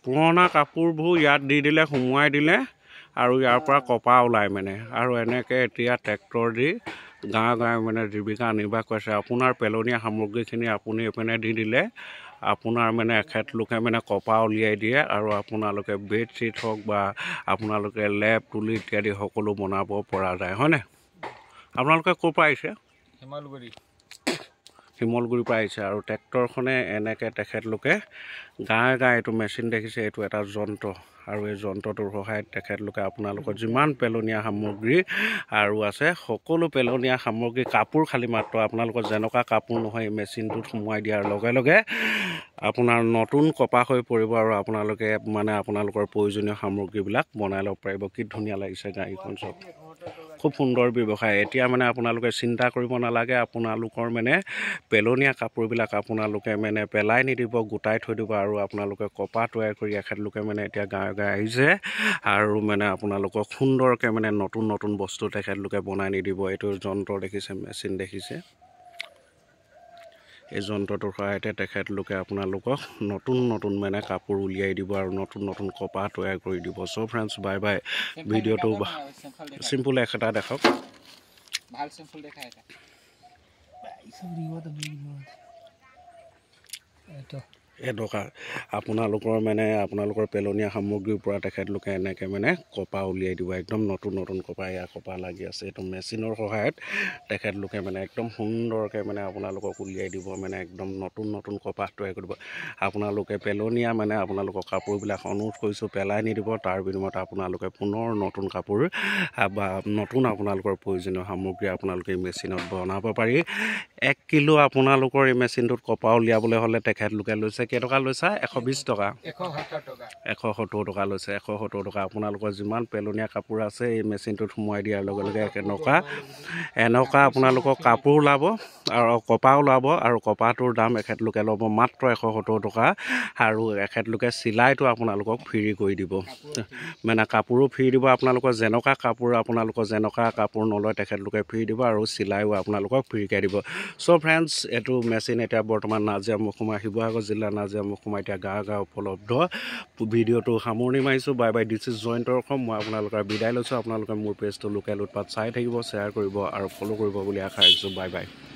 পুৰণা কাপোৰবোৰ ইয়াত দি দিলে সুমুৱাই দিলে আৰু ইয়াৰ পৰা কপা ওলায় মানে আৰু এনেকৈ এতিয়া ট্ৰেক্টৰ দি গাঁৱে মানে জীৱিকা নিৰ্বাহ কৰিছে। আপোনাৰ পেলনীয়া সামগ্ৰীখিনি আপুনি এইপিনে দি দিলে আপোনাৰ মানে এখেতলোকে মানে কপা উলিয়াই দিয়ে আৰু আপোনালোকে বেডশ্বীট হওক বা আপোনালোকে লেপ তুলি ইত্যাদি সকলো বনাব পৰা যায়, হয়নে? আপোনালোকে ক'ৰ পৰা আহিছে? শিমলগুৰিৰ পৰা আহিছে আৰু ট্ৰেক্টৰখনে এনেকৈ তেখেতলোকে গাঁৱে এইটো মেচিন দেখিছে, এইটো এটা যন্ত্ৰ আৰু এই যন্ত্ৰটোৰ সহায়ত তেখেতলোকে আপোনালোকৰ যিমান পেলনীয়া সামগ্ৰী আৰু আছে সকলো পেলনীয়া সামগ্ৰী কাপোৰ খালী মাত্ৰ আপোনালোকৰ যেনেকুৱা কাপোৰ নহয় এই মেচিনটোত সোমোৱাই দিয়াৰ লগে লগে আপোনাৰ নতুন কপা হৈ পৰিব আৰু আপোনালোকে মানে আপোনালোকৰ প্ৰয়োজনীয় সামগ্ৰীবিলাক বনাই ল'ব পাৰিব। কি ধুনীয়া লাগিছে গাড়ীখন, চব খুব সুন্দৰ ব্যৱসায়। এতিয়া মানে আপোনালোকে চিন্তা কৰিব নালাগে, আপোনালোকৰ মানে পেলনীয়া কাপোৰবিলাক আপোনালোকে মানে পেলাই নিদিব, গোটাই থৈ দিব আৰু আপোনালোকে কপা তৈয়াৰ কৰি এখেতলোকে মানে এতিয়া গাঁৱে আহিছে আৰু মানে আপোনালোকক সুন্দৰকৈ মানে নতুন বস্তু তেখেতলোকে বনাই নিদিব। এইটো যন্ত্ৰ দেখিছে, মেচিন দেখিছে, এই যন্ত্ৰটোৰ সহায়তে তেখেতলোকে আপোনালোকক নতুন মানে কাপোৰ উলিয়াই দিব আৰু নতুন কপা তৈয়াৰ কৰি দিব। চ' ফ্ৰেণ্ডছ, বাই বাই। ভিডিঅ'টো চিম্পুল এটা দেখাওক। ভাল চিম্পুল দেখা এটকা আপোনালোকৰ মানে আপোনালোকৰ পেলনীয়া সামগ্ৰীৰ পৰা তেখেতলোকে এনেকৈ মানে কপা উলিয়াই দিব, একদম নতুন কপা। ইয়াৰ কপা লাগি আছে, এইটো মেচিনৰ সহায়ত তেখেতলোকে মানে একদম সুন্দৰকৈ মানে আপোনালোকক উলিয়াই দিব, মানে একদম নতুন কপা তৈয়াৰ কৰিব। আপোনালোকে পেলনীয়া মানে আপোনালোকৰ কাপোৰবিলাক অনুৰোধ কৰিছোঁ পেলাই নিদিব, তাৰ বিনিময়ত আপোনালোকে পুনৰ নতুন কাপোৰ বা নতুন আপোনালোকৰ প্ৰয়োজনীয় সামগ্ৰী আপোনালোকে এই মেচিনত বনাব পাৰি। 1 কিলো আপোনালোকৰ এই মেচিনটোত কপা উলিয়াবলৈ হ'লে তেখেতলোকে লৈছে কেইটকা লৈছা? 120 টকা, 170 টকা লৈছে। 170 টকা। আপোনালোকৰ যিমান পেলনীয়া কাপোৰ আছে এই মেচিনটোত সোমোৱাই দিয়াৰ লগে লগে এনেকুৱা আপোনালোকৰ কাপোৰ ওলাব আৰু কপা ওলাব আৰু কপাটোৰ দাম এখেতলোকে ল'ব মাত্ৰ 170 টকা আৰু এখেতলোকে চিলাইটো আপোনালোকক ফ্ৰী কৰি দিব, মানে কাপোৰো ফ্ৰী দিব। আপোনালোকৰ যেনেকুৱা কাপোৰ নলয় তেখেতলোকে ফ্ৰী দিব আৰু চিলাইও আপোনালোকক ফ্ৰীকৈ দিব। চ' ফ্ৰেণ্ডছ, এইটো মেচিন এতিয়া বৰ্তমান নাজিৰা মহকুমা, শিৱসাগৰ জিলা নাজিৰা মহকুমা এতিয়া গাঁৱে উপলব্ধ। ভিডিঅ'টো সামৰণি মাৰিছোঁ। Bye bye. This is Jayanta Assam. মই আপোনালোকৰ বিদায় লৈছোঁ। আপোনালোকে মোৰ পেজটো লোকেল উৎপাত চাই থাকিব, শ্বেয়াৰ কৰিব আৰু ফ'ল' কৰিব বুলি আশা ৰাখিছোঁ। Bye bye.